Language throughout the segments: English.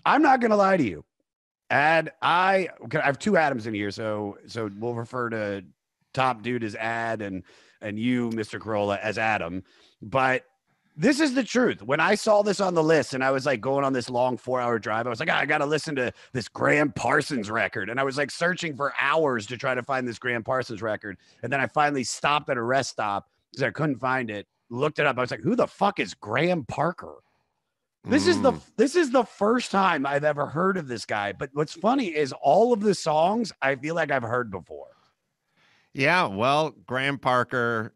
I'm not gonna lie to you. I have two Adams in here, so we'll refer to top dude as Ad and you, Mr. Carolla, as Adam. But this is the truth. When I saw this on the list and I was like going on this long 4-hour drive, I was like, I got to listen to this Graham Parsons record. And I was like searching for hours to try to find this Graham Parsons record. And then I finally stopped at a rest stop because I couldn't find it. Looked it up. I was like, who the fuck is Graham Parker? This is the first time I've ever heard of this guy. But what's funny is all of the songs I feel like I've heard before. Yeah, well, Graham Parker,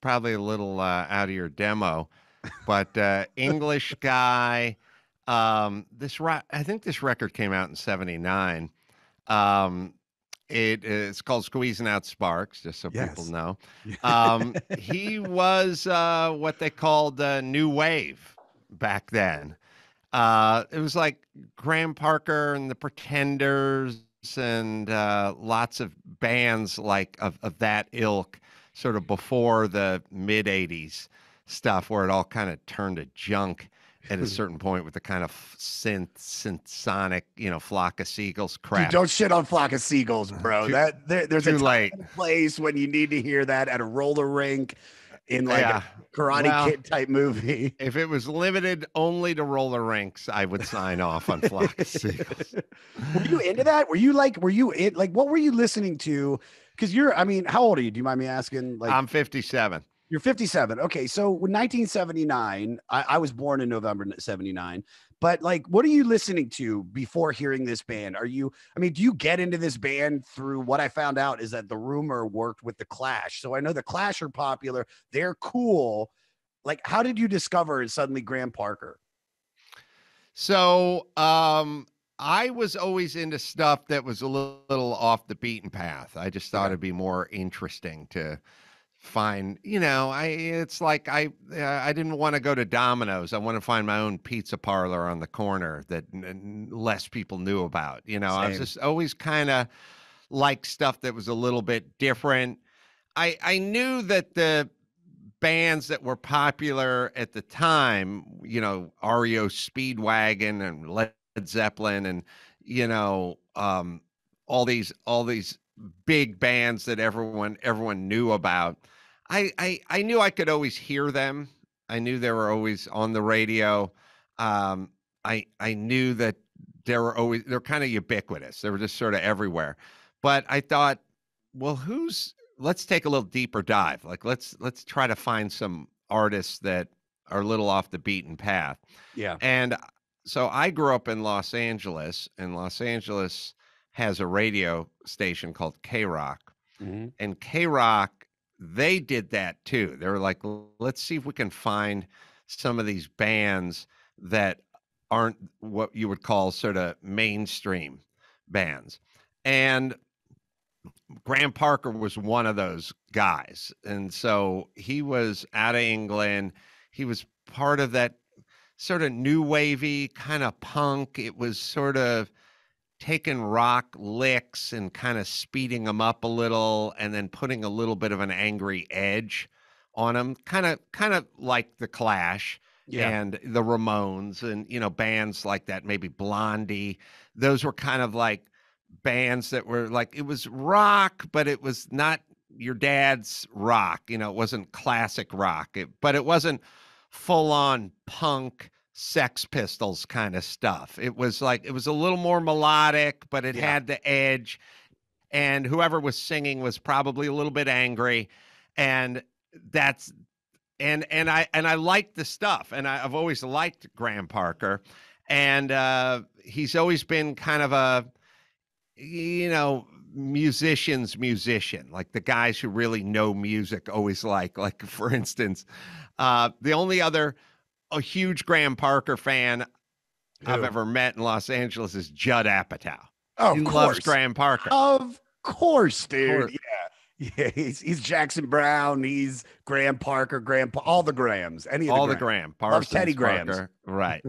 probably a little out of your demo, but English guy. I think this record came out in '79. It's called Squeezing Out Sparks, just so people know. He was what they called new wave back then. It was like Graham Parker and the Pretenders and lots of bands like of that ilk, sort of before the mid '80s stuff, where it all kind of turned to junk at a certain point with the kind of synth-sonic, Flock of Seagulls crap. Dude, don't shit on Flock of Seagulls, bro. There's a time and place when you need to hear that at a roller rink in like a Karate Kid type movie. If it was limited only to roller rinks, I would sign off on Flock of Seagulls. Were you into that? Were you what were you listening to? Because how old are you? Do you mind me asking? I'm 57. You're 57. Okay. So in 1979, I was born in November 79. But what are you listening to before hearing this band? Do you get into this band through what I found out is that the Rumour worked with the Clash. So I know the Clash are popular. They're cool. How did you discover suddenly Graham Parker? So, I was always into stuff that was a little off the beaten path. I just thought it'd be more interesting to find, it's like I didn't want to go to Domino's. I want to find my own pizza parlor on the corner that less people knew about. I was just always kind of like stuff that was a little bit different. I knew that the bands that were popular at the time, REO Speedwagon and Led Zeppelin and, all these big bands that everyone knew about. I knew I could always hear them. I knew they were always on the radio. I knew that they're kind of ubiquitous. They were just sort of everywhere. But I thought, well, let's take a little deeper dive. Let's try to find some artists that are a little off the beaten path. Yeah. And so I grew up in Los Angeles, and Los Angeles has a radio station called K-Rock. Mm-hmm. And K-Rock, they did that too. They were like, let's see if we can find some of these bands that aren't what you would call sort of mainstream bands. And Graham Parker was one of those guys. And so he was out of England. He was part of that sort of new wavy kind of punk. It was sort of taking rock licks and kind of speeding them up a little and then putting a little bit of an angry edge on them, kind of like the Clash and the Ramones and, bands like that, maybe Blondie. Those were kind of like bands that were like, it was rock, but it was not your dad's rock. It wasn't classic rock, but it wasn't full on punk Sex Pistols kind of stuff. It was a little more melodic, but it had the edge, and whoever was singing was probably a little bit angry, and I liked the stuff, and I've always liked Graham Parker, and he's always been kind of a musician's musician, like the guys who really know music always like for instance, the only other a huge Graham Parker fan I've ever met in Los Angeles is Judd Apatow. Oh, he of loves course. Graham Parker. Of course, dude. Yeah. He's Jackson Brown. He's Graham Parker, all the Grahams. All the Graham. Love Teddy Grahams. Parker. Right.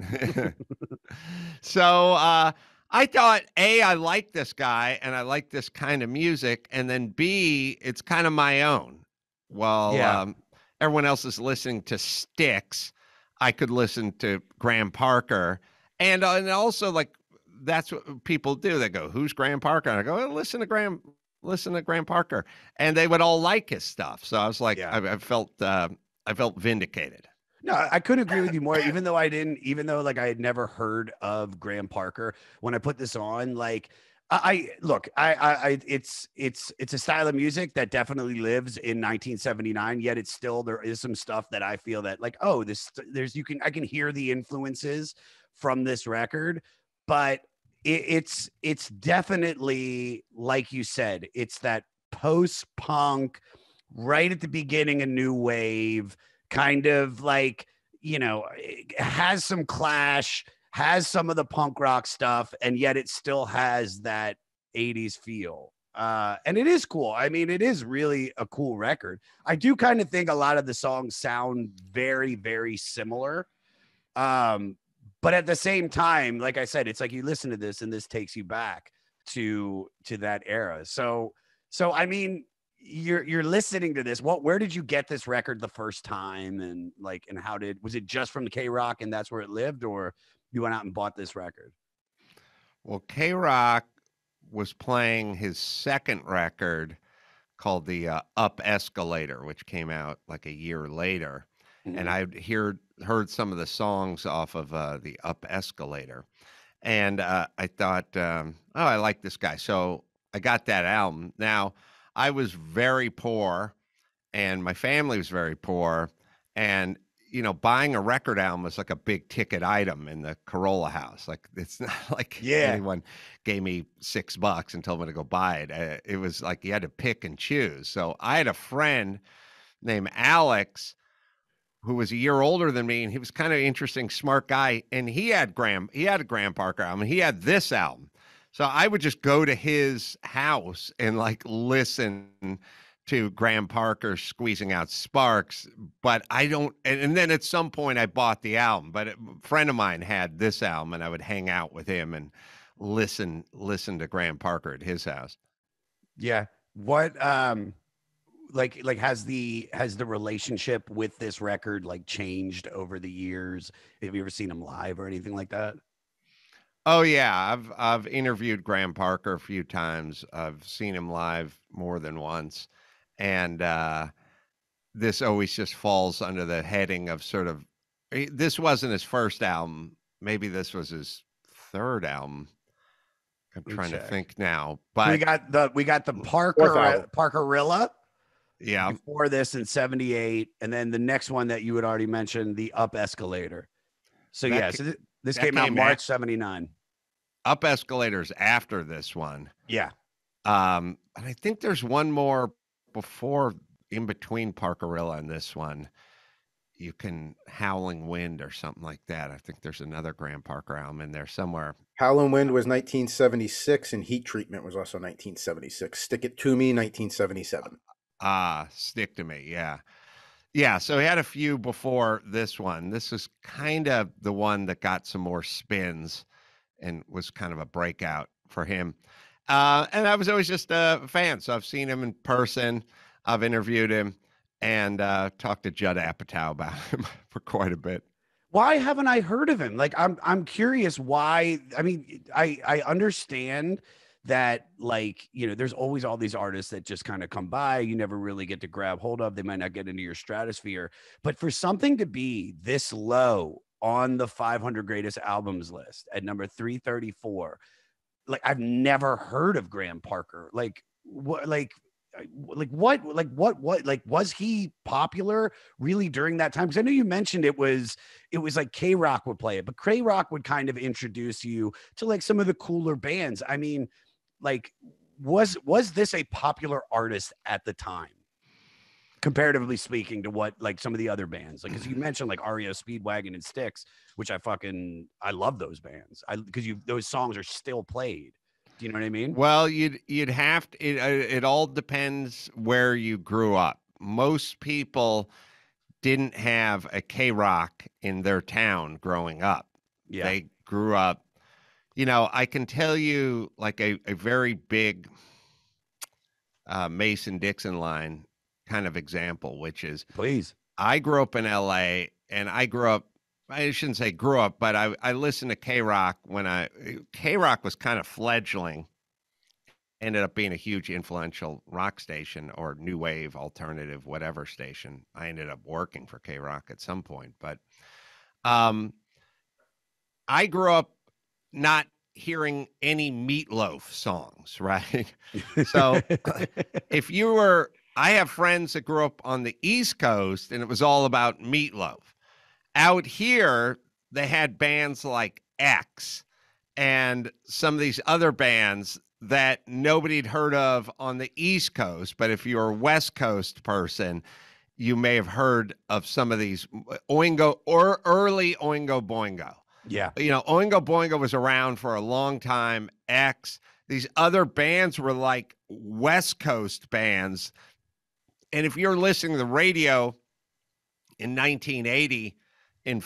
So I thought, A, I like this guy and I like this kind of music. And then B, it's kind of my own. Well, everyone else is listening to Styx. I could listen to Graham Parker And also, like, that's what people do. They go, "Who's Graham Parker?" And I go, listen to Graham Parker," and they would all like his stuff. So I was like, Yeah. I felt vindicated. No, I couldn't agree with you more. Even though like I had never heard of Graham Parker, when I put this on, like I look, it's a style of music that definitely lives in 1979. Yet it's still there is some stuff that I feel that like, oh, I can hear the influences from this record, but it's definitely like you said, it's that post punk right at the beginning, a new wave kind of like, has some Clash, has some of the punk rock stuff, and yet it still has that 80s feel. And it is cool. I mean, it is really a cool record. I do kind of think a lot of the songs sound very, very similar. Um, but at the same time, like I said, it's like you listen to this and this takes you back to that era. So I mean, you're listening to this. Where did you get this record the first time, and like, and was it just from the K Rock and that's where it lived, or you went out and bought this record? Well, K Rock was playing his second record called the Up Escalator, which came out like a year later. And Mhm. I heard some of the songs off of the Up Escalator, and I thought, oh, I like this guy, so I got that album. Now, I was very poor, and my family was very poor, and buying a record album was like a big ticket item in the Carolla house. Like, it's not like Yeah. anyone gave me $6 and told me to go buy it. It was like you had to pick and choose. So I had a friend named Alex who was a year older than me, and he was kind of interesting, smart guy, and he had a Graham Parker album, and he had this album. So I would just go to his house and like listen to Graham Parker squeezing out sparks, but I don't. And then at some point I bought the album, but a friend of mine had this album, and I would hang out with him and listen to Graham Parker at his house. Yeah. What like has the relationship with this record like changed over the years? Have you ever seen him live or anything like that? Oh yeah, I've interviewed Graham Parker a few times. I've seen him live more than once, and this always just falls under the heading of sort of. This wasn't his first album. Maybe this was his third album. I'm Let me trying to check. think now, So but we got the Fourth album. Parkerilla yeah, before this in 78, and then the next one that you had already mentioned, the Up Escalator. So that yeah, so this that came out came March 79. up escalators after this one. Yeah. And I think there's one more before, in between Parkerilla and this one. You can Howling Wind or something like that. I think there's another Graham Parker album in there somewhere. Howlin' Wind was 1976, and Heat Treatment was also 1976. Stick It To Me, 1977. Stick to Me, yeah. Yeah, so he had a few before this one. This is kind of the one that got some more spins and was kind of a breakout for him. And I was always just a fan, so I've seen him in person. I've interviewed him and talked to Judd Apatow about him for quite a bit. Why haven't I heard of him? Like I'm curious why. I mean, I understand that, like, there's always all these artists that just kind of come by, you never really get to grab hold of. They might not get into your stratosphere, but for something to be this low on the 500 greatest albums list at number 334, like I've never heard of Graham Parker. Like what like was he popular really during that time? Because I know you mentioned it was like K Rock would play it, but K Rock would kind of introduce you to like some of the cooler bands. I mean, like was this a popular artist at the time, comparatively speaking to what like some of the other bands? Like, because you mentioned like REO Speedwagon and Styx, which I love those bands. Because those songs are still played. Do you know what I mean? Well, you'd have to. It all depends where you grew up. Most people didn't have a K Rock in their town growing up. Yeah. They grew up. I can tell you like a very big Mason Dixon line kind of example, which is Please. I grew up in LA, and I grew up I shouldn't say grew up, but I listened to K-Rock when K-Rock was kind of fledgling, ended up being a huge influential rock station or new wave, alternative, whatever station. I ended up working for K-Rock at some point, but um, I grew up not hearing any Meatloaf songs, right? So I have friends that grew up on the East Coast and it was all about Meatloaf. Out here, they had bands like X and some of these other bands that nobody'd heard of on the East Coast. But if you're a West Coast person, you may have heard of some of these Oingo or early Oingo Boingo. Yeah. Oingo Boingo was around for a long time. X, these other bands were like West Coast bands. And if you're listening to the radio in 1980 in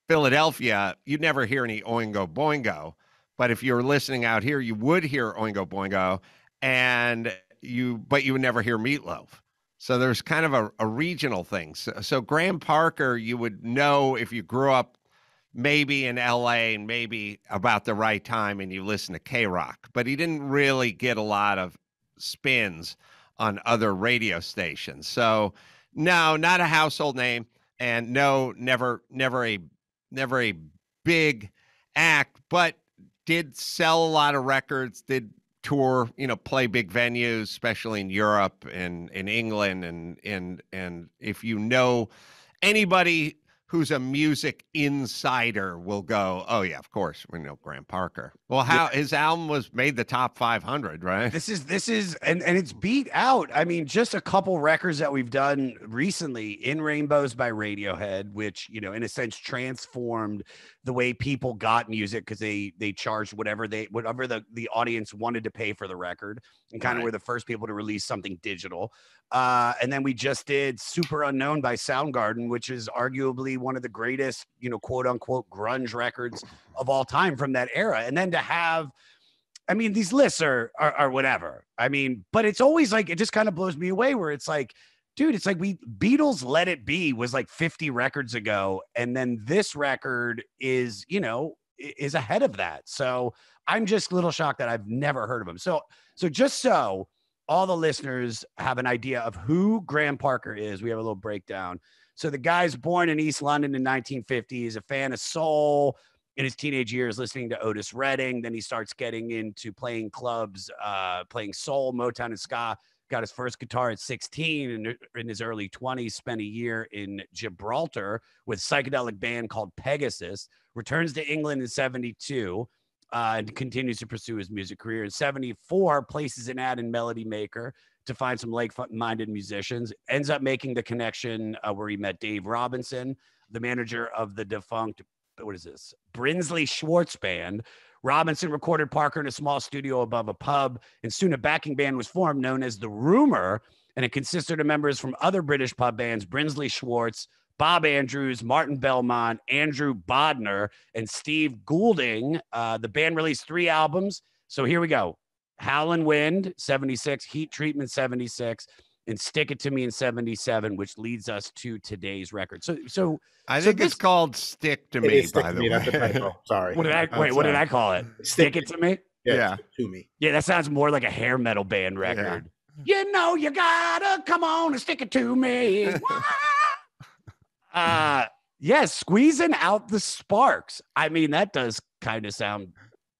Philadelphia, you'd never hear any Oingo Boingo. But if you're listening out here, you would hear Oingo Boingo, but you would never hear Meatloaf. So there's kind of a regional thing. So Graham Parker, you would know if you grew up maybe in LA and maybe about the right time and you listen to K-Rock, but he didn't really get a lot of spins on other radio stations. So no, not a household name, and no, never a big act, but did sell a lot of records, did tour, play big venues, especially in Europe and in England. And if you know anybody who's a music insider will go, oh yeah, of course, we know Graham Parker. Well, his album was made the top 500, right? This is, and it's beat out. I mean, just a couple records that we've done recently, In Rainbows by Radiohead, which, in a sense transformed the way people got music because they charged whatever the audience wanted to pay for the record, and kind of were the first people to release something digital. And then we just did Super Unknown by Soundgarden, which is arguably one of the greatest, quote unquote grunge records of all time from that era. And then to have, I mean, these lists are whatever. I mean, but it's always like, it just kind of blows me away where it's like, dude, it's like Beatles Let It Be was like 50 records ago. And then this record is, is ahead of that. So I'm just a little shocked that I've never heard of him. So just so all the listeners have an idea of who Graham Parker is, we have a little breakdown. So the guy's born in East London in 1950. He's a fan of soul. In his teenage years, listening to Otis Redding. Then he starts getting into playing clubs, playing soul, Motown, and ska. Got his first guitar at 16, and in his early 20s, spent a year in Gibraltar with a psychedelic band called Pegasus. Returns to England in 72 and continues to pursue his music career. In 74, places an ad in Melody Maker to find some like-minded musicians. Ends up making the connection where he met Dave Robinson, the manager of the defunct, Brinsley Schwartz Band. Robinson recorded Parker in a small studio above a pub, and soon a backing band was formed known as the Rumour, and it consisted of members from other British pub bands, Brinsley Schwartz, Bob Andrews, Martin Belmont, Andrew Bodner, and Steve Goulding. The band released 3 albums. So here we go. Howlin' Wind, 76, Heat Treatment, 76, and Stick It To Me in 77, which leads us to today's record. So I think it's called Stick To Me, by the way. That's a typo. Sorry. What did I call it? Stick It To Me? Yeah. Stick To Me. Yeah, that sounds more like a hair metal band record. Yeah. You gotta come on and stick it to me. Squeezing out the sparks. I mean, that does kind of sound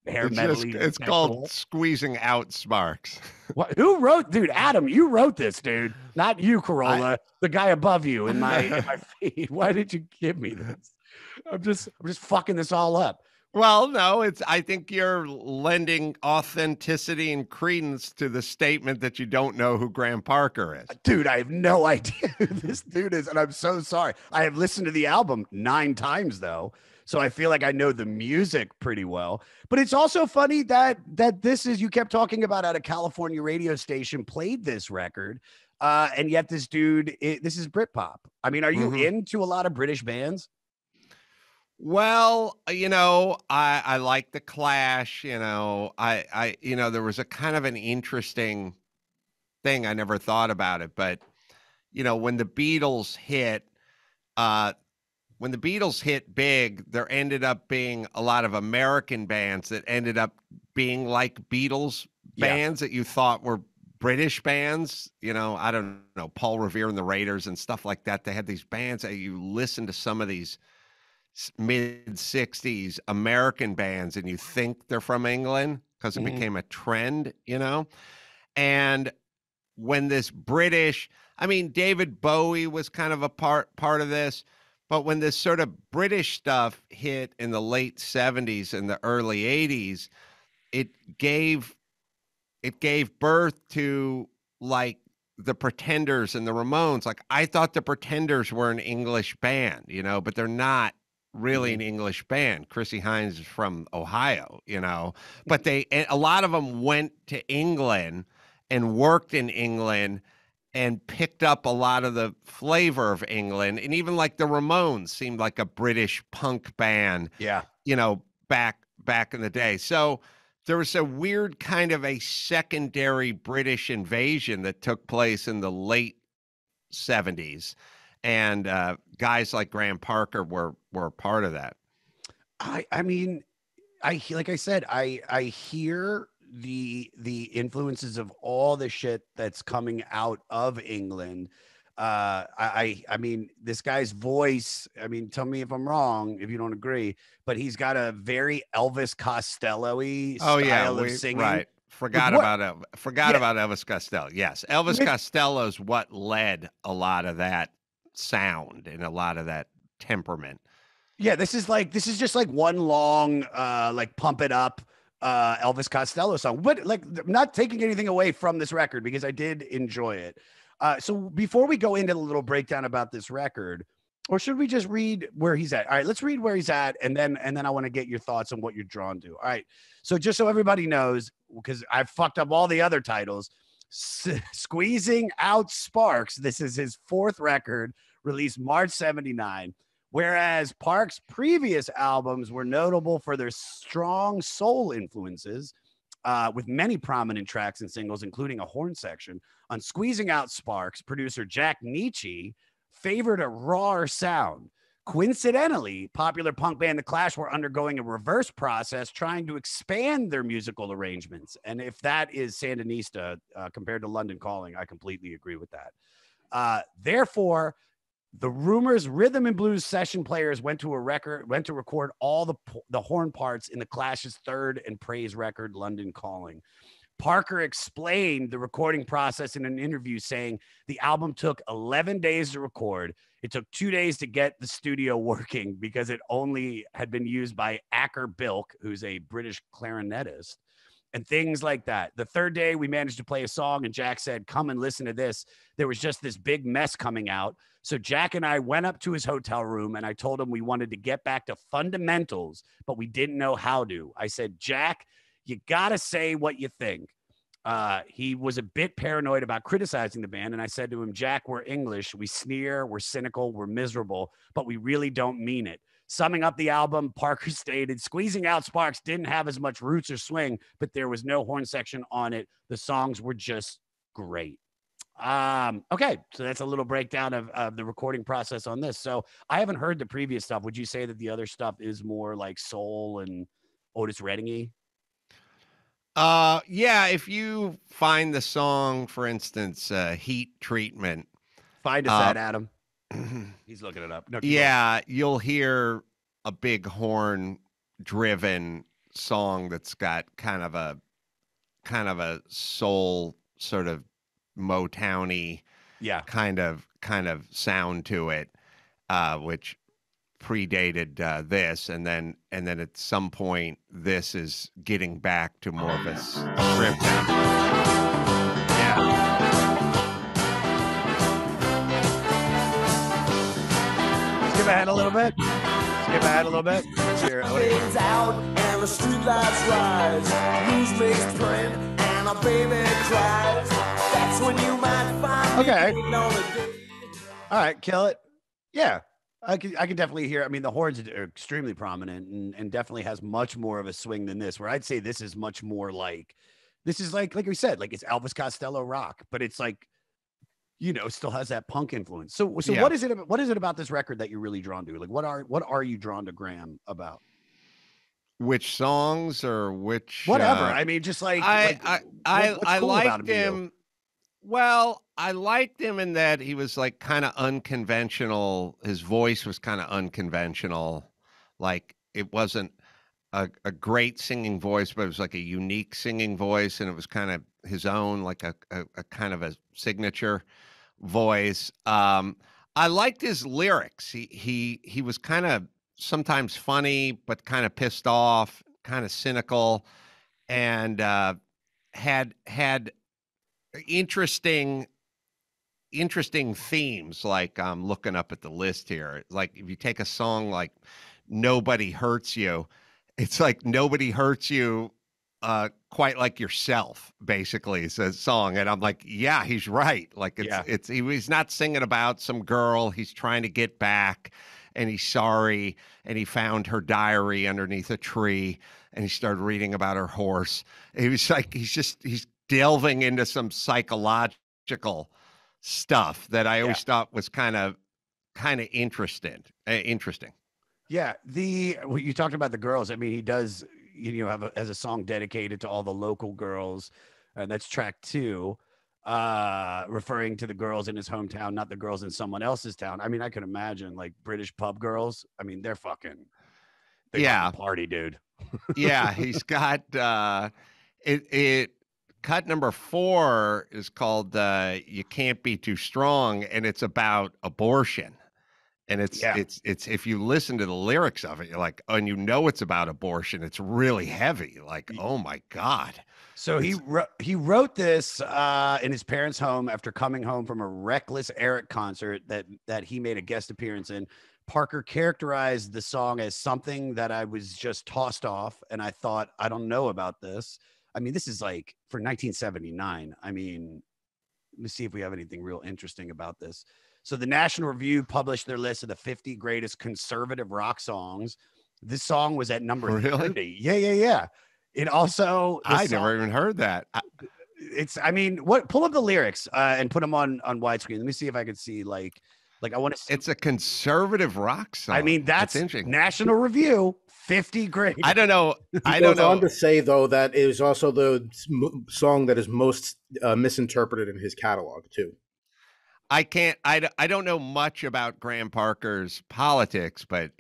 hair metal. It's called Squeezing Out Sparks. What? Who wrote, dude? Adam, you wrote this, dude. Not you, Carolla. The guy above you in my feed. Why did you give me this? I'm just fucking this all up. Well, no, I think you're lending authenticity and credence to the statement that you don't know who Graham Parker is. Dude, I have no idea who this dude is, and I'm so sorry. I have listened to the album 9 times, though, so I feel like I know the music pretty well. But it's also funny that this is, you kept talking about at a California radio station played this record, and yet this dude, this is Britpop. I mean, are you into a lot of British bands? Well, I like the Clash, I there was a kind of an interesting thing. I never thought about it, but when the Beatles hit, when the Beatles hit big, there ended up being a lot of American bands that ended up being like Beatles bands that you thought were British bands. You know, I don't know, Paul Revere and the Raiders and stuff like that. They had these bands that you listen to some of these mid 60s American bands and you think they're from England because it became a trend, you know? And when this British, I mean, David Bowie was kind of a part of this, but when this sort of British stuff hit in the late 70s and the early 80s, it gave birth to like the Pretenders and the Ramones. Like I thought the Pretenders were an English band, you know, but they're not really an English band. Chrissie Hynde is from Ohio, you know, but a lot of them went to England and worked in England and picked up a lot of the flavor of England. And even like the Ramones seemed like a British punk band, you know, back in the day. So there was a weird kind of a secondary British invasion that took place in the late 70s. And guys like Graham Parker were a part of that. I mean, like I said, I hear the influences of all the shit that's coming out of England. I mean, this guy's voice, I mean, tell me if I'm wrong, if you don't agree, but he's got a very Elvis Costello-y style of singing. Right. Forgot about Elvis Costello. Yes. Elvis Costello's what led a lot of that sound and a lot of that temperament. Yeah, this is just like one long like pump it up Elvis Costello song, but like I'm not taking anything away from this record because I did enjoy it. So before we go into the little breakdown about this record, or should we just read where he's at? All right, let's read where he's at, and then I want to get your thoughts on what you're drawn to. All right, so just so everybody knows, because I've fucked up all the other titles, Squeezing Out Sparks. This is his fourth record, released March '79. Whereas Parks' previous albums were notable for their strong soul influences, with many prominent tracks and singles, including a horn section. On Squeezing Out Sparks, producer Jack Nietzsche favored a rawer sound. Coincidentally, popular punk band The Clash were undergoing a reverse process, trying to expand their musical arrangements. And if that is Sandinista compared to London Calling, I completely agree with that. Therefore, the Rumour's rhythm and blues session players went to record all the horn parts in the Clash's third and praise record, London Calling. Parker explained the recording process in an interview, saying the album took 11 days to record. It took 2 days to get the studio working because it only had been used by Acker Bilk, who's a British clarinetist, and things like that. The third day, we managed to play a song, and Jack said, "Come and listen to this." There was just this big mess coming out. So Jack and I went up to his hotel room, and I told him we wanted to get back to fundamentals, but we didn't know how to. I said, "Jack, you got to say what you think." He was a bit paranoid about criticizing the band, and I said to him, "Jack, we're English. We sneer, we're cynical, we're miserable, but we really don't mean it." Summing up the album, Parker stated, "Squeezing Out Sparks didn't have as much roots or swing, but there was no horn section on it. The songs were just great." Okay, so that's a little breakdown of the recording process on this. So I haven't heard the previous stuff. Would you say that the other stuff is more like soul and Otis Redding-y? Yeah, if you find the song, for instance, Heat Treatment. Find us at Adam. He's looking it up. No, you'll hear a big horn driven song that's got kind of a soul sort of Motowny kind of sound to it, which predated this, and then at some point this is getting back to more of a stripped down. Skip ahead a little bit. Let's hear it. Out and the streetlights rise. Loose-faced friend and a baby cries. That's when you might find okay. me on a date. All right, kill it. Yeah. I can definitely hear. I mean, the horns are extremely prominent and definitely has much more of a swing than this, where I'd say this is much more like, this is like we said, like it's Elvis Costello rock, but it's like, still has that punk influence. So Yeah. what is it about this record that you're really drawn to? Like, what are you drawn to Graham about? Which songs or which? Whatever. I mean, just like what's I cool about liked him to you? him. Well, I liked him in that he was like kind of unconventional. His voice was kind of unconventional. Like it wasn't a great singing voice, but it was like a unique singing voice, and it was kind of his own, like a kind of a signature voice. I liked his lyrics. He was kind of sometimes funny, but kind of pissed off, kind of cynical, and had interesting themes. Like I'm looking up at the list here. Like if you take a song like "Nobody Hurts You," it's like nobody hurts you quite like yourself, basically, is a song. And I'm like, yeah, he's right. Like he's not singing about some girl he's trying to get back and he's sorry and he found her diary underneath a tree and he started reading about her horse. He was like, he's delving into some psychological stuff that I always thought was kind of interesting. Yeah, you talked about the girls. I mean, he does, has a song dedicated to all the local girls, and that's track 2, referring to the girls in his hometown, not the girls in someone else's town. I mean, I can imagine like British pub girls. I mean, they fucking party, dude. Yeah, he's got it. Cut number 4 is called "You Can't Be Too Strong," and it's about abortion. And it's if you listen to the lyrics of it, you're like, oh, and it's about abortion. It's really heavy. Like, oh my God. So he wrote this in his parents' home after coming home from a Reckless Eric concert that he made a guest appearance in. Parker characterized the song as something that I was just tossed off, and I thought, I don't know about this. I mean, this is like for 1979. I mean, let me see if we have anything real interesting about this. So the National Review published their list of the 50 greatest conservative rock songs. This song was at number 30. Yeah. It also, I never even heard that. Pull up the lyrics and put them on widescreen. Let me see if I could see like I want to see. It's a conservative rock song. I mean, that's interesting. National Review, 50 great. I don't know. He goes on to say, though, that it is also the song that is most misinterpreted in his catalog, too. I don't know much about Graham Parker's politics, but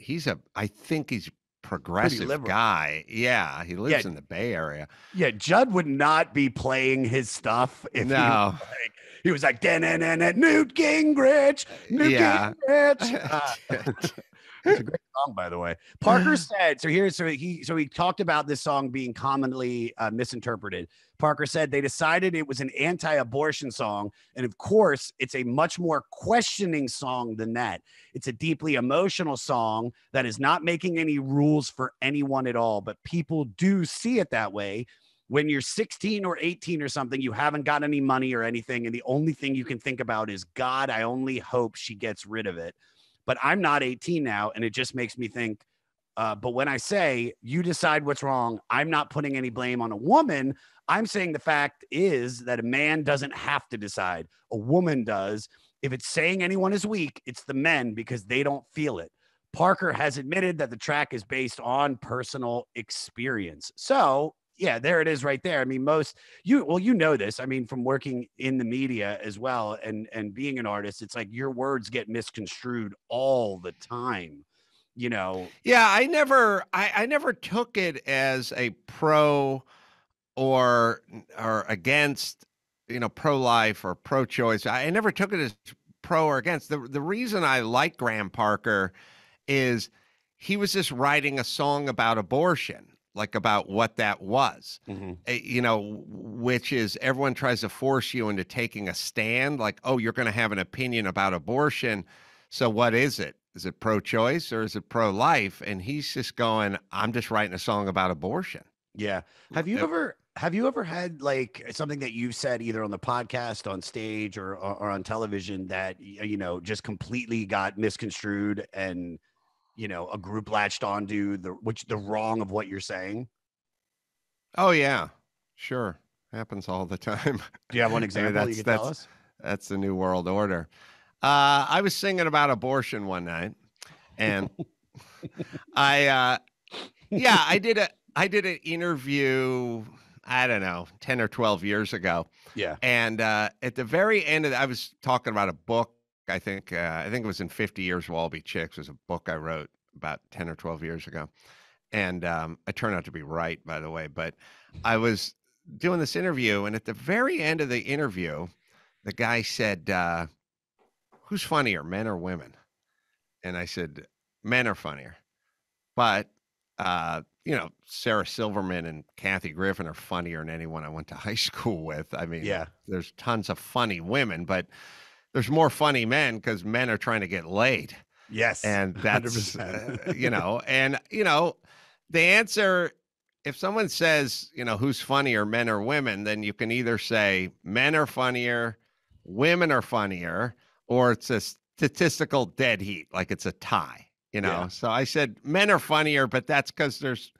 I think he's a progressive guy. Yeah, he lives in the Bay Area. Yeah, Judd would not be playing his stuff if he was like Newt Gingrich. Gingrich. It's a great song, by the way. Parker said, so he talked about this song being commonly misinterpreted. Parker said they decided it was an anti-abortion song. And of course, it's a much more questioning song than that. It's a deeply emotional song that is not making any rules for anyone at all. But people do see it that way. When you're 16 or 18 or something, you haven't got any money or anything. And the only thing you can think about is, God, I only hope she gets rid of it. But I'm not 18 now, and it just makes me think, but when I say you decide what's wrong, I'm not putting any blame on a woman. I'm saying the fact is that a man doesn't have to decide. A woman does. If it's saying anyone is weak, it's the men because they don't feel it. Parker has admitted that the track is based on personal experience. So, yeah, there it is right there. I mean, you know this. I mean, from working in the media as well and being an artist, it's like your words get misconstrued all the time, Yeah, I never took it as a pro or against, pro-life or pro-choice. I never took it as pro or against. The reason I like Graham Parker is he was just writing a song about abortion. Like about what that was, which is everyone tries to force you into taking a stand. Like, oh, you're going to have an opinion about abortion. So what is it? Is it pro-choice or is it pro-life? And he's just going, I'm just writing a song about abortion. Yeah. Have you ever had like something that you've said either on the podcast, on stage or on television that, just completely got misconstrued and a group latched onto the wrong of what you're saying? Oh yeah, sure. Happens all the time. Do you have one example you can tell us? That's the new world order. I was singing about abortion one night, and I did an interview, I don't know, 10 or 12 years ago. Yeah. And at the very end of I was talking about a book. I think it was in 50 Years We'll All Be Chicks. It was a book I wrote about 10 or 12 years ago. And I turned out to be right, by the way. But I was doing this interview, and at the very end of the interview, the guy said, who's funnier, men or women? And I said, men are funnier. But, Sarah Silverman and Kathy Griffin are funnier than anyone I went to high school with. I mean, Yeah. there's tons of funny women, but there's more funny men because men are trying to get laid. Yes. And that's, 100%. The answer, if someone says, who's funnier, men or women, then you can either say men are funnier, women are funnier, or it's a statistical dead heat, like it's a tie, Yeah. So I said men are funnier, but that's because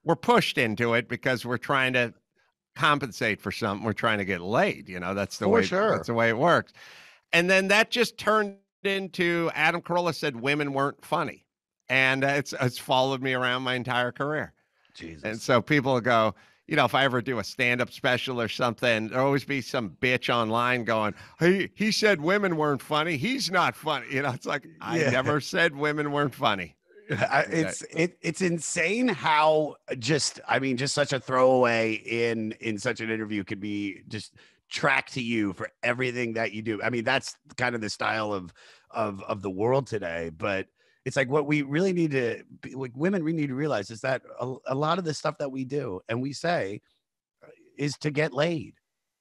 we're pushed into it because we're trying to compensate for something. We're trying to get laid, that's the way, that's the way it works. And then that just turned into Adam Carolla said women weren't funny. And it's followed me around my entire career. Jesus. And so people go, if I ever do a stand-up special or something, there'll always be some bitch online going, hey, he said women weren't funny. He's not funny. It's like, I never said women weren't funny. It's insane how just such a throwaway in such an interview could be just tracked to you for everything that you do. I mean, that's kind of the style of the world today, but it's like what we really need to like women we need to realize is that a lot of the stuff that we do and we say is to get laid.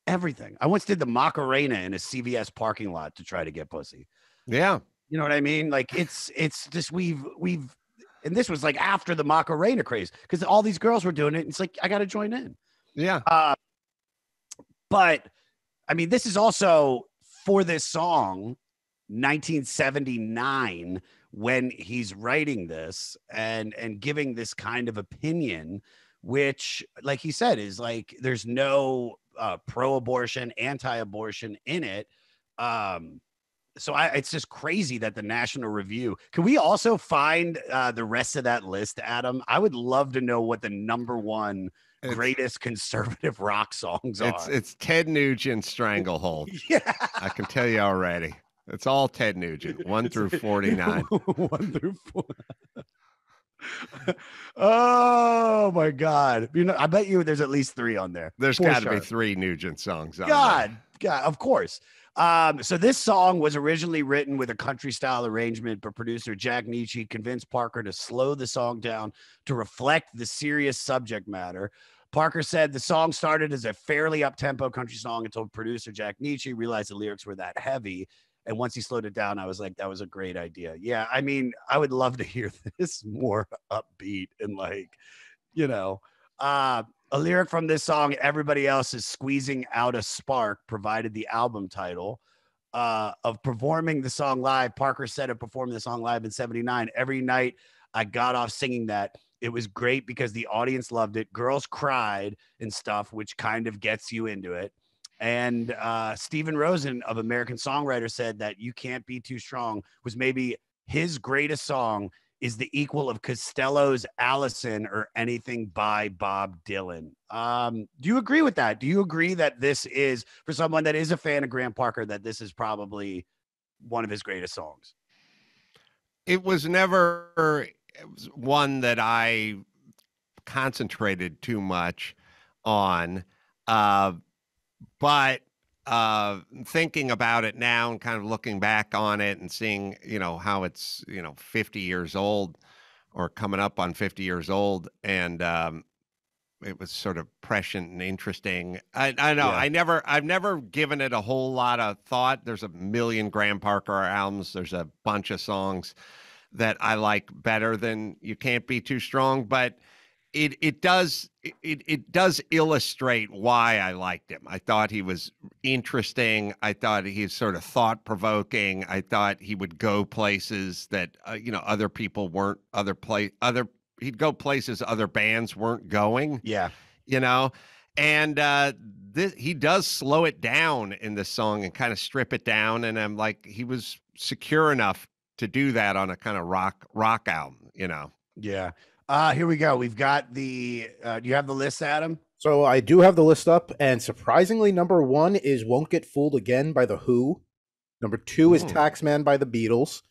Everything. I once did the Macarena in a CVS parking lot to try to get pussy. Yeah. You know what I mean? Like it's just we've and this was like after the Macarena craze because all these girls were doing it. It's like I got to join in. Yeah. But I mean, this is also for this song, 1979, when he's writing this and giving this kind of opinion, which, like he said, is like there's no pro-abortion, anti-abortion in it. So it's just crazy that the National Review. Can we also find the rest of that list, Adam? I would love to know what the number one greatest conservative rock songs are. It's Ted Nugent's Stranglehold. Yeah. I can tell you already. It's all Ted Nugent, 1 through 49. 1 through 4. Oh my God. I bet you there's at least 3 on there. There's got to be 3 Nugent songs on God, of course. So this song was originally written with a country style arrangement, but producer Jack Nietzsche convinced Parker to slow the song down to reflect the serious subject matter. Parker said the song started as a fairly up-tempo country song until producer Jack Nietzsche realized the lyrics were that heavy. And once he slowed it down, I was like, that was a great idea. Yeah, I mean, I would love to hear this more upbeat and a lyric from this song, everybody else is squeezing out a spark, provided the album title of performing the song live. Parker said of performing the song live in 79. Every night I got off singing that. It was great because the audience loved it. Girls cried and stuff, which kind of gets you into it. And Stephen Rosen of American Songwriter said that You Can't Be Too Strong was maybe his greatest song, is the equal of Costello's Allison or anything by Bob Dylan. Do you agree with that? Do you agree that this is, for someone that is a fan of Graham Parker, that this is probably one of his greatest songs? It was never one that I concentrated too much on. But thinking about it now and kind of looking back on it and seeing, how it's, 50 years old or coming up on 50 years old. And it was sort of prescient and interesting. I know. Yeah. I've never given it a whole lot of thought. There's a million Graham Parker albums. There's a bunch of songs that I like better than You Can't Be Too Strong, but it does illustrate why I liked him. I thought he was interesting. I thought he's sort of thought-provoking. I thought he would go places that other people weren't. He'd go places other bands weren't going. Yeah. And he does slow it down in this song and kind of strip it down, and I'm like, he was secure enough to do that on a kind of rock album, you know. Yeah. Here we go. We've got the do you have the list, Adam? So I do have the list up, and surprisingly, number 1 is Won't Get Fooled Again by The Who. Number 2 is Taxman by the Beatles.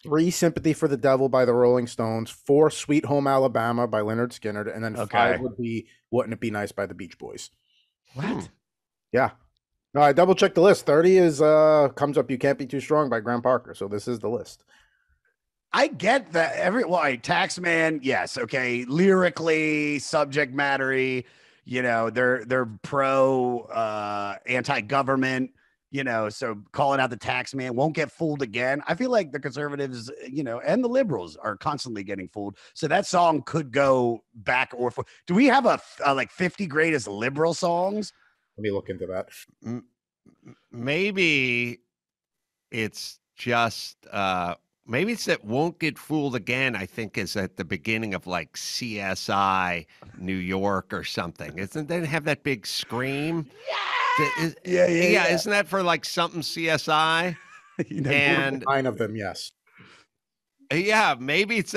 3, Sympathy for the Devil by the Rolling Stones. 4, Sweet Home Alabama by Lynyrd Skynyrd. And then 5 would be Wouldn't It Be Nice by the Beach Boys. What? Yeah. No, I double checked the list. 30 is comes up You Can't Be Too Strong by Graham Parker. So this is the list. I get that Taxman, yes, okay. Lyrically, subject mattery, you know, they're pro anti-government, you know, so calling out the tax man, Won't Get Fooled Again. I feel like the conservatives, you know, and the liberals are constantly getting fooled. So that song could go back or forth. Do we have a like 50 greatest liberal songs? Let me look into that. Maybe it's just maybe it's that Won't Get Fooled Again, I think, is at the beginning of like CSI New York or something. Isn't they have that big scream? Yeah. Isn't that for like something CSI? You know, and 9 of them, yes. Yeah, maybe it's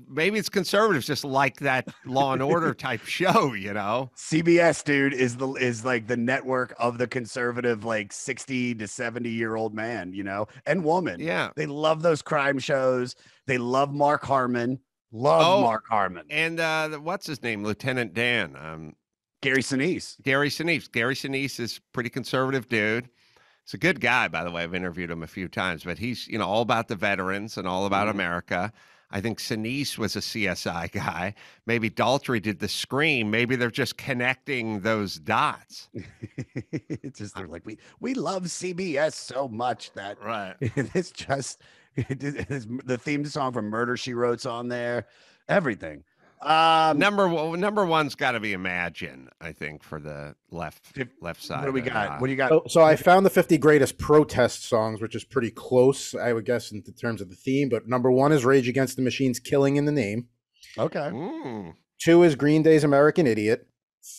maybe it's conservatives just like that Law and Order type show, you know. CBS, dude, is like the network of the conservative, like 60 to 70-year-old man, you know, and woman. Yeah, they love those crime shows. They love Mark Harmon. Mark Harmon. And what's his name? Lieutenant Dan. Gary Sinise. Gary Sinise is pretty conservative dude. He's a good guy, by the way. I've interviewed him a few times, but he's, you know, all about the veterans and all about America. I think Sinise was a CSI guy. Maybe Daltrey did the Scream. Maybe they're just connecting those dots. It's just they're like, we love CBS so much that it's just the theme song from Murder, She Wrote's on there. Everything. Number one's got to be Imagine, I think, for the left side. What do we got? What do you got? So I found the 50 greatest protest songs, which is pretty close, I would guess, in terms of the theme. But number 1 is Rage Against the Machine's Killing in the Name. Okay. 2 is Green Day's American Idiot.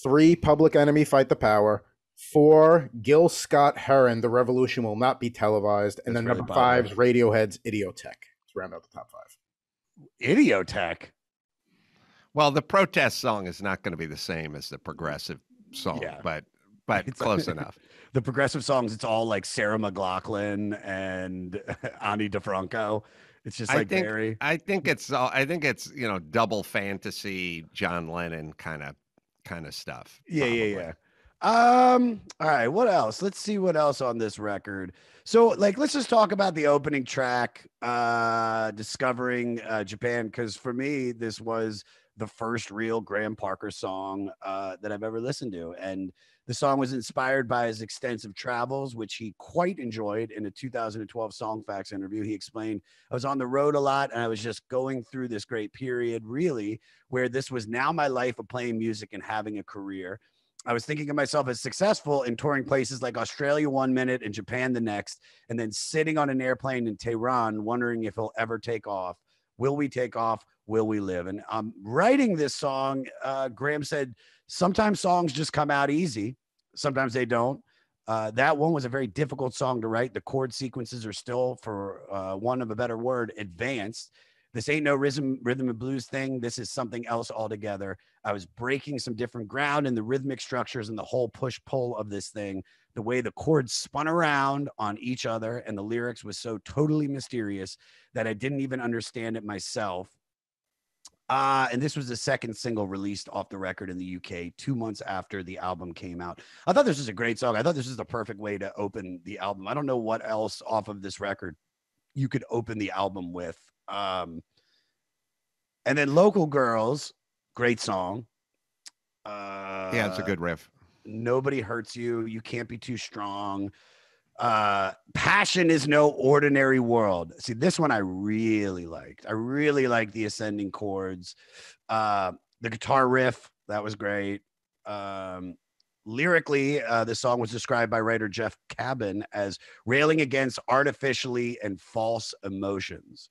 3, Public Enemy, Fight the Power. 4, Gil Scott-Heron, The Revolution Will Not Be Televised. And then really number 5 is Radiohead's Idiotech. Let's round out the top 5. Idiotech? Well, the protest song is not going to be the same as the progressive song, but it's close enough. The progressive songs, it's all like Sarah McLachlan and Ani DeFranco. It's just I think it's you know, double fantasy John Lennon kind of stuff. Yeah. All right, what else? Let's see what else on this record. So, like, let's just talk about the opening track, Discovering Japan, because for me, this was the first real Graham Parker song that I've ever listened to. And the song was inspired by his extensive travels, which he quite enjoyed. In a 2012 Song Facts interview, he explained, I was on the road a lot and I was just going through this great period, really, where this was now my life of playing music and having a career. I was thinking of myself as successful in touring places like Australia 1 minute and Japan the next, and then sitting on an airplane in Tehran, wondering if he'll ever take off. Will we take off? Will we live? And writing this song, Graham said, sometimes songs just come out easy. Sometimes they don't. That one was a very difficult song to write. The chord sequences are still, for want of a better word, advanced. This ain't no rhythm and blues thing. This is something else altogether. I was breaking some different ground in the rhythmic structures and the whole push-pull of this thing. The way the chords spun around on each other and the lyrics was so totally mysterious that I didn't even understand it myself. And this was the second single released off the record in the UK 2 months after the album came out. I thought this was a great song. I thought this was the perfect way to open the album. I don't know what else off of this record you could open the album with. And then Local Girls, great song. Yeah, it's a good riff. Nobody Hurts You. You Can't Be Too Strong. Passion Is No Ordinary World. See, this one I really liked. I really liked the ascending chords. The guitar riff, that was great. Lyrically, the song was described by writer Jeff Cabin as railing against artificially and false emotions.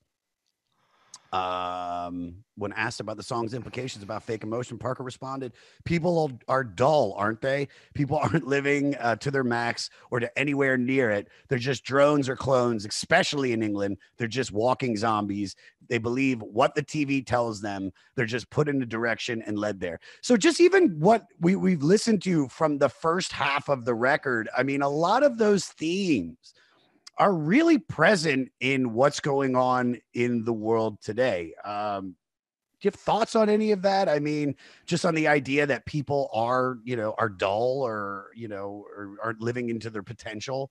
When asked about the song's implications about fake emotion, Parker responded, "People are dull, aren't they? People aren't living to their max or to anywhere near it. They're just drones or clones, especially in England. They're just walking zombies. They believe what the TV tells them. They're just put in a direction and led there." So just even what we've listened to from the first half of the record, I mean, a lot of those themes are really present in what's going on in the world today. Do you have thoughts on any of that? I mean, just on the idea that people are, are dull or, or aren't living into their potential.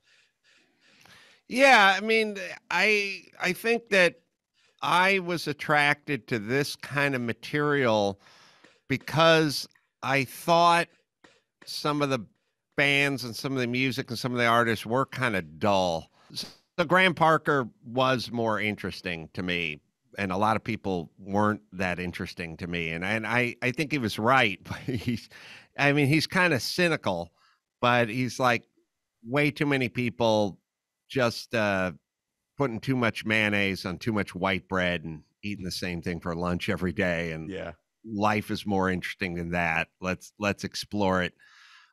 Yeah, I mean, I think that I was attracted to this kind of material because I thought some of the bands and some of the music and some of the artists were kind of dull. So Graham Parker was more interesting to me, and a lot of people weren't that interesting to me. And I think he was right. But he's kind of cynical, but he's like way too many people just putting too much mayonnaise on too much white bread and eating the same thing for lunch every day. And Yeah, life is more interesting than that. Let's explore it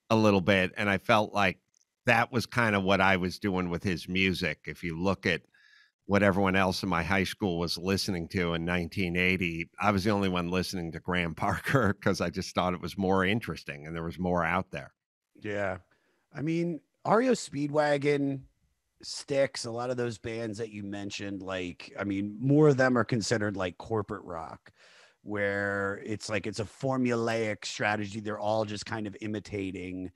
a little bit. And I felt like that was kind of what I was doing with his music. If you look at what everyone else in my high school was listening to in 1980, I was the only one listening to Graham Parker because I just thought it was more interesting and there was more out there. yeah. I mean, REO Speedwagon, Styx, a lot of those bands that you mentioned, like, I mean, more of them are considered like corporate rock, where it's like it's a formulaic strategy. They're all just kind of imitating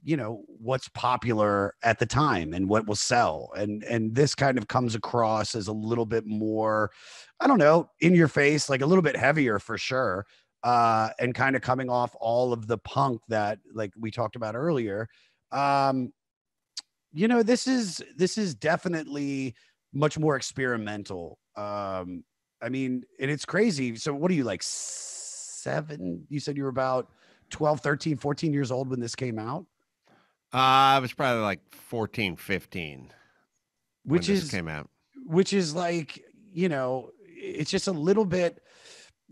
what's popular at the time and what will sell. And this kind of comes across as a little bit more, I don't know, in your face, like a little bit heavier for sure. And kind of coming off all of the punk that like we talked about earlier. This is definitely much more experimental. I mean, and it's crazy. So what are you, like 7? You said you were about 12, 13, 14 years old when this came out? I was probably like 14, 15 when this came out. Which is like, it's just a little bit,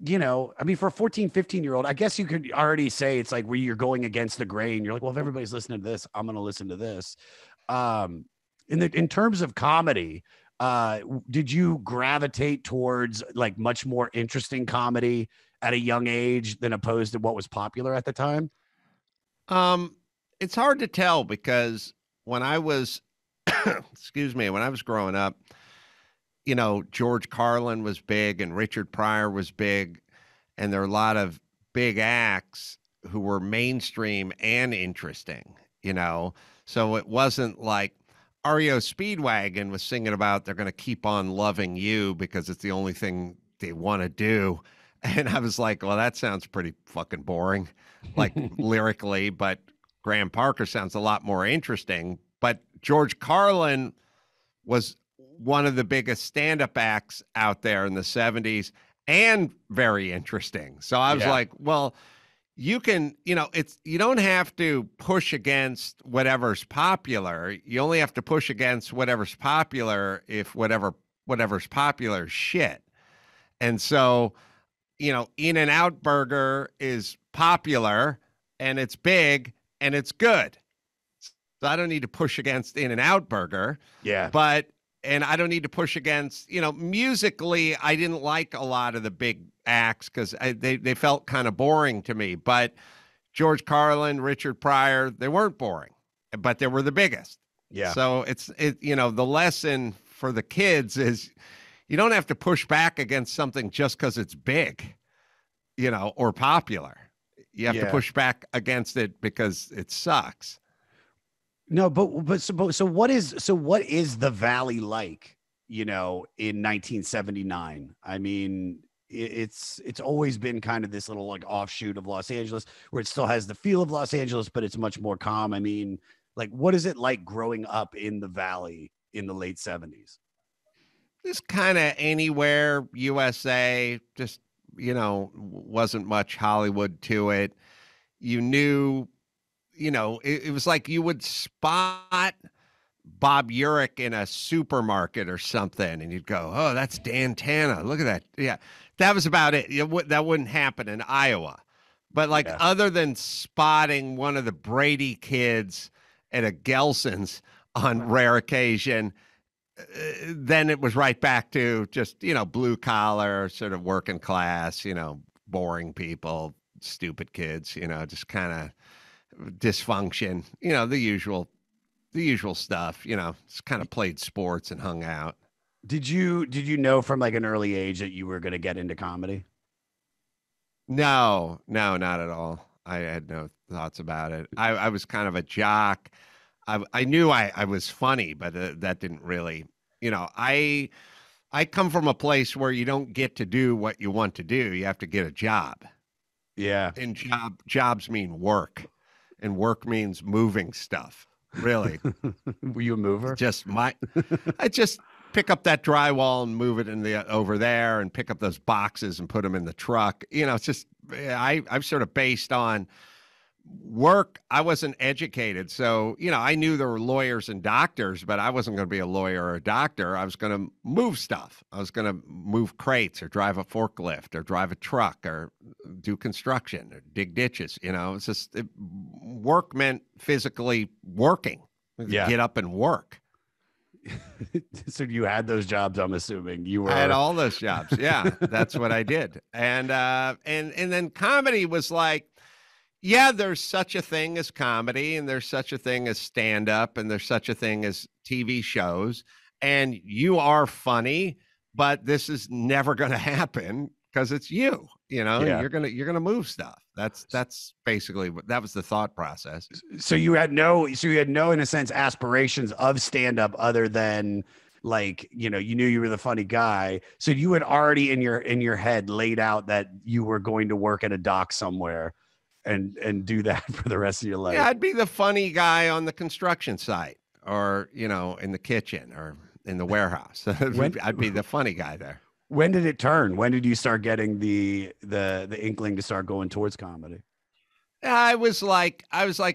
I mean, for a 14, 15-year-old, I guess you could already say it's like where you're going against the grain. You're like, well, if everybody's listening to this, I'm going to listen to this. In terms of comedy, did you gravitate towards like much more interesting comedy at a young age than opposed to what was popular at the time? It's hard to tell because when I was, excuse me, when I was growing up, George Carlin was big and Richard Pryor was big, and there were a lot of big acts who were mainstream and interesting, So it wasn't like REO Speedwagon was singing about they're going to keep on loving you because it's the only thing they want to do. And I was like, well, that sounds pretty fucking boring, like lyrically, but Graham Parker sounds a lot more interesting. But George Carlin was one of the biggest stand-up acts out there in the 70s and very interesting. So I was like, well, you can, you don't have to push against whatever's popular. You only have to push against whatever's popular if whatever's popular is shit. And so, In-N-Out Burger is popular and it's big and it's good. So I don't need to push against In-N-Out Burger. Yeah. And I don't need to push against, musically, I didn't like a lot of the big acts because they felt kind of boring to me. But George Carlin, Richard Pryor, they weren't boring, but they were the biggest. Yeah. So the lesson for the kids is you don't have to push back against something just because it's big, or popular. You have to push back against it because it sucks. No, but so what is the Valley like, in 1979? I mean, it's always been kind of this little like offshoot of Los Angeles where it still has the feel of Los Angeles, but it's much more calm. I mean, like, what is it like growing up in the Valley in the late 70s? Just kind of anywhere, USA, just, wasn't much Hollywood to it. You knew, it was like you would spot Bob Urich in a supermarket or something, and you'd go, "Oh, that's Dan Tana. Look at that." Yeah, that was about it. That wouldn't happen in Iowa. But like, Yeah. other than spotting one of the Brady kids at a Gelson's on rare occasion, then it was right back to just, blue collar, sort of working class, boring people, stupid kids, just kind of dysfunction, the usual stuff, just kind of played sports and hung out. Did you know from like an early age that you were going to get into comedy? No, not at all. I had no thoughts about it. I was kind of a jock. I knew I was funny, but that didn't really, I come from a place where you don't get to do what you want to do. You have to get a job. Yeah. And jobs mean work, and work means moving stuff. Really. Were you a mover? I just pick up that drywall and move it over there, and pick up those boxes and put them in the truck. It's just, I'm sort of based on work. I wasn't educated. So, I knew there were lawyers and doctors, but I wasn't going to be a lawyer or a doctor. I was going to move stuff. I was going to move crates, or drive a forklift, or drive a truck, or do construction, or dig ditches. It's just, work meant physically working. Yeah. Get up and work. So you had those jobs, I'm assuming. I had all those jobs. Yeah, that's what I did. And then comedy was like, yeah, there's such a thing as comedy, and there's such a thing as stand-up, and there's such a thing as TV shows, and you are funny, but this is never going to happen because it's you. Yeah. You're gonna move stuff. That's basically that was the thought process. So you had no, in a sense, aspirations of stand-up other than like, you knew you were the funny guy. So you had already in your head laid out that you were going to work at a dock somewhere and do that for the rest of your life. Yeah, I'd be the funny guy on the construction site, or in the kitchen, or in the warehouse. I'd be the funny guy there. When did it turn? When did you start getting the inkling to start going towards comedy? I was like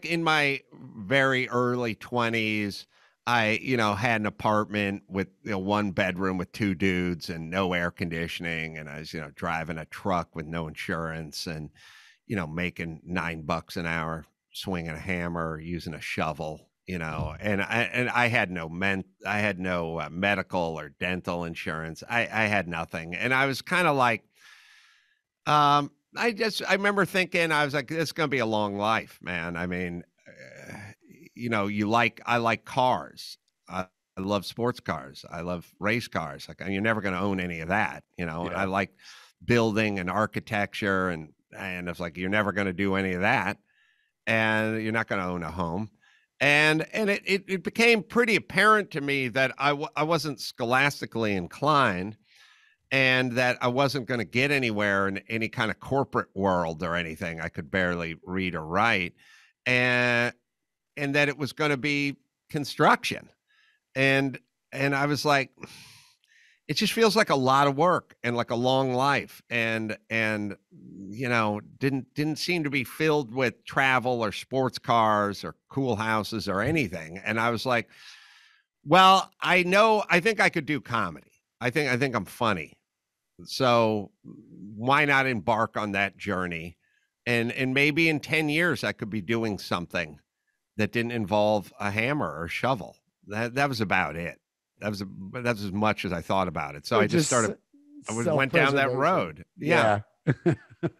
in my very early 20s. I, had an apartment with 1 bedroom with 2 dudes and no air conditioning, and I was, driving a truck with no insurance, and making $9 an hour, swinging a hammer, using a shovel, and I had no medical or dental insurance. I had nothing. And I was kind of like, I remember thinking, I was like, this is going to be a long life, man. I mean, I like cars. I love sports cars. I love race cars. Like, you're never going to own any of that, Yeah. And I like building and architecture, and it's like, you're never going to do any of that, and you're not going to own a home. And it became pretty apparent to me that I wasn't scholastically inclined, and that I wasn't going to get anywhere in any kind of corporate world or anything. I could barely read or write, and that it was going to be construction. And I was like, it just feels like a lot of work and like a long life, and didn't seem to be filled with travel or sports cars or cool houses or anything. And I was like, well, I think I could do comedy. I think I'm funny. So why not embark on that journey? And maybe in 10 years I could be doing something that didn't involve a hammer or a shovel. That was about it. That's as much as I thought about it. So I just started. Went down that road. Yeah.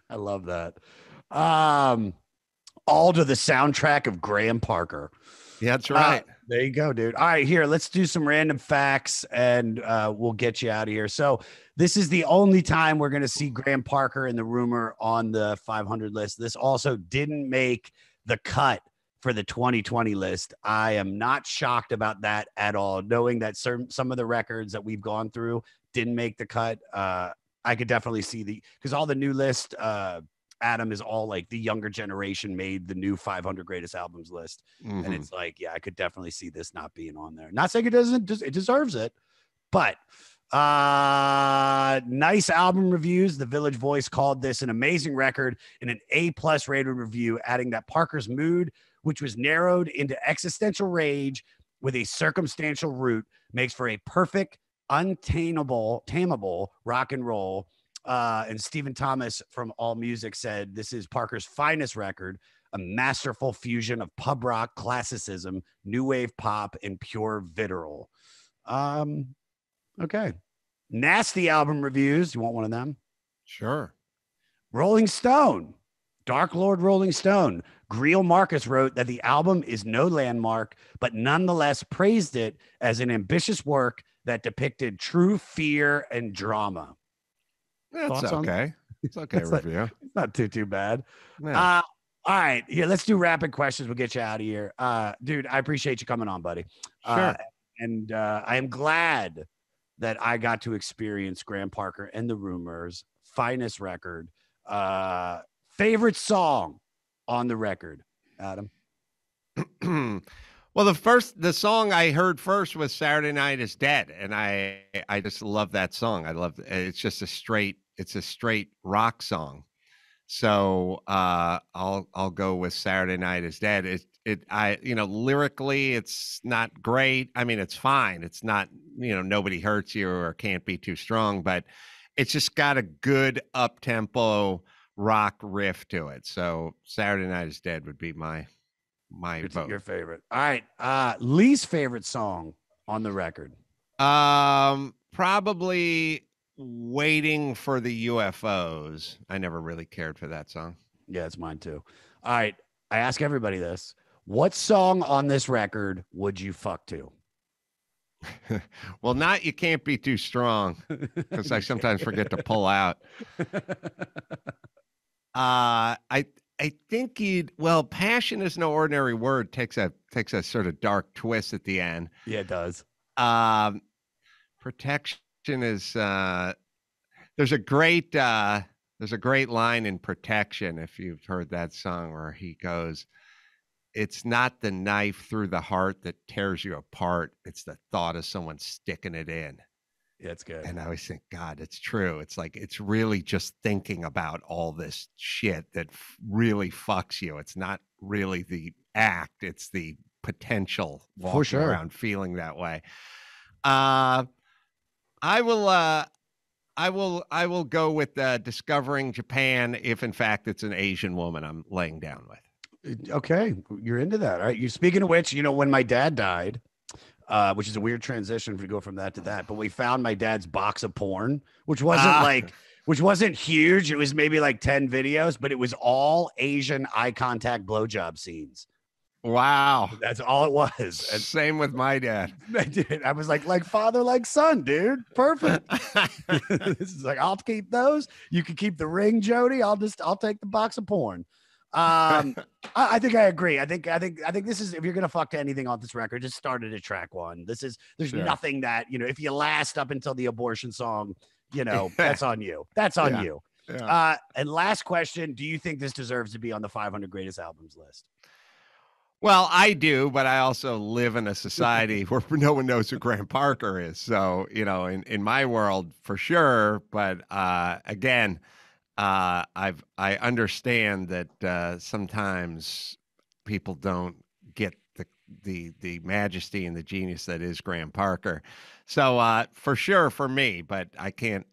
I love that. All to the soundtrack of Graham Parker. Yeah, that's right. There you go, dude. All right, here, let's do some random facts, and we'll get you out of here. So this is the only time we're going to see Graham Parker and the Rumour on the 500 list. This also didn't make the cut for the 2020 list. I am not shocked about that at all, knowing that some of the records that we've gone through didn't make the cut. I could definitely see because all the new list, Adam, is all like the younger generation made the new 500 greatest albums list. Mm-hmm. And it's like, yeah, I could definitely see this not being on there. Not saying it doesn't, it deserves it, but nice album reviews. The Village Voice called this an amazing record in an A+ rated review, adding that Parker's mood, which was narrowed into existential rage, with a circumstantial root makes for a perfect, tamable rock and roll. And Stephen Thomas from All Music said, this is Parker's finest record, a masterful fusion of pub rock, classicism, new wave pop, and pure vitriol. Okay. Nasty album reviews. You want one of them? Sure. Rolling Stone, Dark Lord Rolling Stone. Greil Marcus wrote that the album is no landmark, but nonetheless praised it as an ambitious work that depicted true fear and drama. That's okay. It's okay review. It's not too bad. Yeah. All right, here, let's do rapid questions. We'll get you out of here. Dude, I appreciate you coming on, buddy. Sure. And I am glad that I got to experience Graham Parker and the Rumour's finest record. Favorite song on the record, Adam? Well, the song I heard first was Saturday Night Is Dead, and I just love that song. It's just a straight rock song. So I'll go with Saturday Night Is Dead. Lyrically it's not great. I mean, it's fine. It's not, Nobody Hurts You or Can't Be Too Strong, but it's just got a good up-tempo rock riff to it. So Saturday Night Is Dead would be my vote. Your favorite. All right. Lee's favorite song on the record. Probably Waiting for the UFOs. I never really cared for that song. Yeah, it's mine too. All right. I ask everybody this. What song on this record would you fuck to? Well, not You Can't Be Too Strong, because I sometimes forget to pull out. I think Passion Is No Ordinary Word takes a sort of dark twist at the end. Yeah, it does. Protection is there's a great line in Protection, if you've heard that song, where he goes, "It's not the knife through the heart that tears you apart, it's the thought of someone sticking it in." Yeah, it's good. And I always think, God, it's true. It's like, it's really just thinking about all this shit that really fucks you. It's not really the act, it's the potential walking around feeling that way. I will go with Discovering Japan, if in fact it's an Asian woman I'm laying down with. Okay, you're into that. All right. You, speaking of which, when my dad died, which is a weird transition to go from that to that, but we found my dad's box of porn, which wasn't huge. It was maybe like 10 videos, but it was all Asian eye contact blowjob scenes. Wow. That's all it was. And same with my dad. I was like father, like son, dude. Perfect. This is like, I'll keep those. You can keep the ring, Jody. I'll take the box of porn. I think I agree. I think this is, if you're gonna fuck to anything on this record, just start it at track one. There's nothing that, if you last up until the abortion song, that's on you. That's on you. Yeah. And last question, do you think this deserves to be on the 500 greatest albums list? Well, I do, but I also live in a society where no one knows who Graham Parker is. So, in my world, for sure. But again, I understand that sometimes people don't get the majesty and the genius that is Graham Parker. So for sure for me, but I can't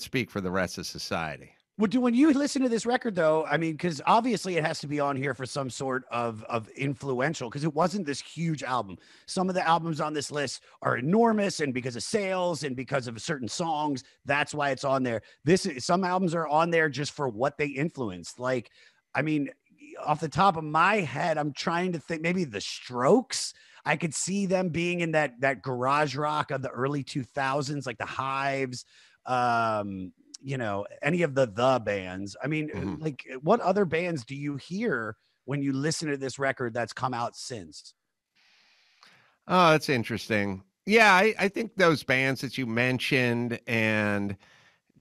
speak for the rest of society. Well, when you listen to this record, though, I mean, because obviously it has to be on here for some sort of influential, because it wasn't this huge album. Some of the albums on this list are enormous, and because of sales and because of certain songs, that's why it's on there. Some albums are on there just for what they influenced. Like, I mean, off the top of my head, I'm trying to think, maybe the Strokes. I could see them being in that garage rock of the early 2000s, like the Hives. Any of the bands. I mean, like, what other bands do you hear when you listen to this record that's come out since? Oh, that's interesting. Yeah, I think those bands that you mentioned, and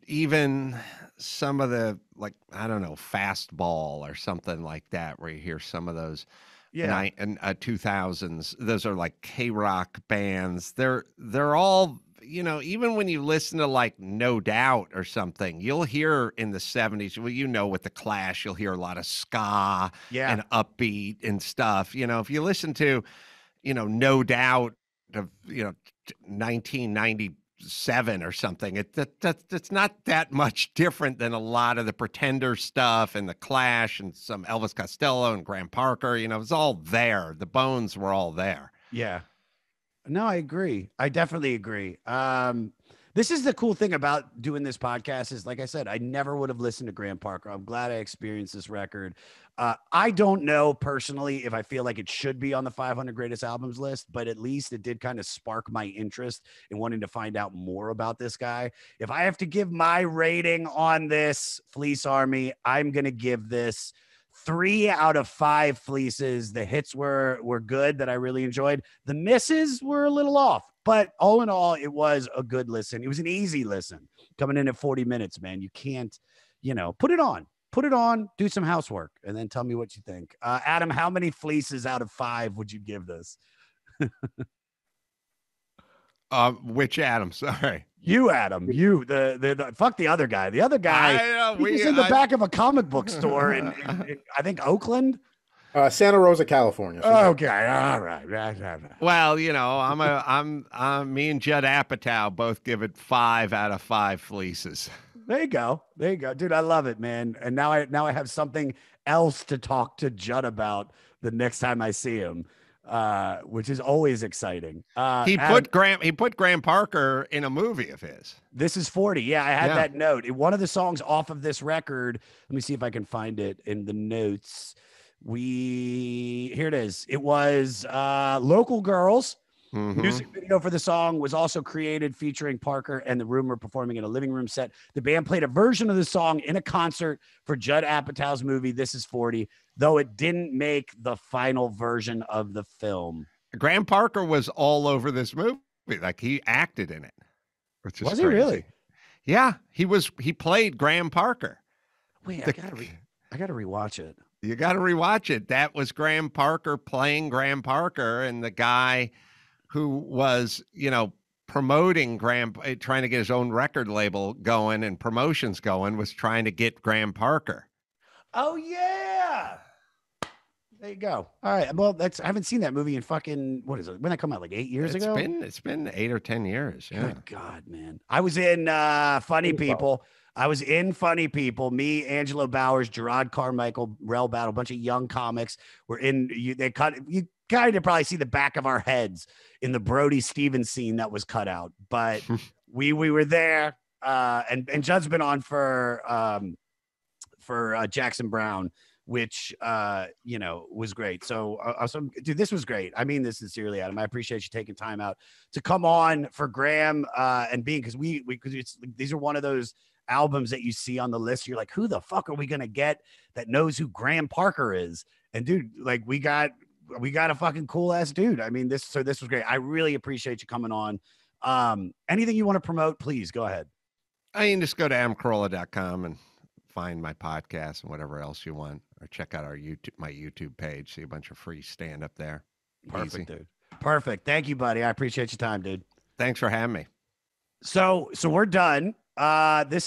even some of the, like, I don't know, Fastball or something like that, where you hear some of those 2000s. Those are like K-rock bands. They're all, even when you listen to like No Doubt or something, you'll hear in the 70s, with the Clash, you'll hear a lot of ska and upbeat and stuff. If you listen to, No Doubt of 1997 or something. That's not that much different than a lot of the Pretender stuff and the Clash and some Elvis Costello and Graham Parker. It was all there. The bones were all there. Yeah. No, I agree. I definitely agree. This is the cool thing about doing this podcast is, like I said, I never would have listened to Graham Parker. I'm glad I experienced this record. I don't know personally if I feel like it should be on the 500 greatest albums list, but at least it did kind of spark my interest in wanting to find out more about this guy. If I have to give my rating on this Fleece Army, I'm going to give this 3 out of 5 fleeces. The hits were good that I really enjoyed. The misses were a little off, but all in all, it was a good listen. It was an easy listen coming in at 40 minutes, man. You can't, put it on, do some housework, and then tell me what you think. Adam, how many fleeces out of 5 would you give this? Which Adam? Sorry. You, Adam, you, the fuck the other guy. The other guy, he's in the back of a comic book store in I think Oakland. Santa Rosa, California. Okay, all right. Well, me and Judd Apatow both give it 5 out of 5 fleeces. There you go, dude. I love it, man. And now I have something else to talk to Judd about the next time I see him. Which is always exciting. He put Graham Parker in a movie of his. This is 40. Yeah, I had that note. One of the songs off of this record. Let me see if I can find it in the notes. Here it is. It was Local Girls. Mm-hmm. Music video for the song was also created featuring Parker and the Rumour performing in a living room set. The band played a version of the song in a concert for Judd Apatow's movie This Is 40, though it didn't make the final version of the film. Graham Parker was all over this movie. Like, he acted in it. Which is was crazy. He really? Yeah, he played Graham Parker. Wait, I gotta rewatch it. You got to rewatch it. That was Graham Parker playing Graham Parker, and the guy who was, promoting trying to get his own record label going and promotions going, was trying to get Graham Parker. Oh yeah. There you go. All right. Well, I haven't seen that movie in fucking, what is it? When did that come out? Like 8 years ago? It's been 8 or 10 years. Yeah. Good God, man. I was in Funny People. Me, Angelo Bowers, Gerard Carmichael, Rel Battle, a bunch of young comics were in. You kind of probably see the back of our heads in the Brody Stevens scene that was cut out, but we were there. And Judd's been on for Jackson Brown, which was great. So dude, this was great. I mean this sincerely, Adam. I appreciate you taking time out to come on for Graham and being, because these are one of those albums that you see on the list. You're like, who the fuck are we gonna get that knows who Graham Parker is? And dude, like we got a fucking cool ass dude. I mean, this was great. I really appreciate you coming on. Anything you want to promote, please go ahead. I mean, just go to adamcarolla.com and find my podcast and whatever else you want, or check out my YouTube page. See a bunch of free stand up there. Perfect, dude. Perfect. Thank you, buddy. I appreciate your time, dude. Thanks for having me. So we're done. This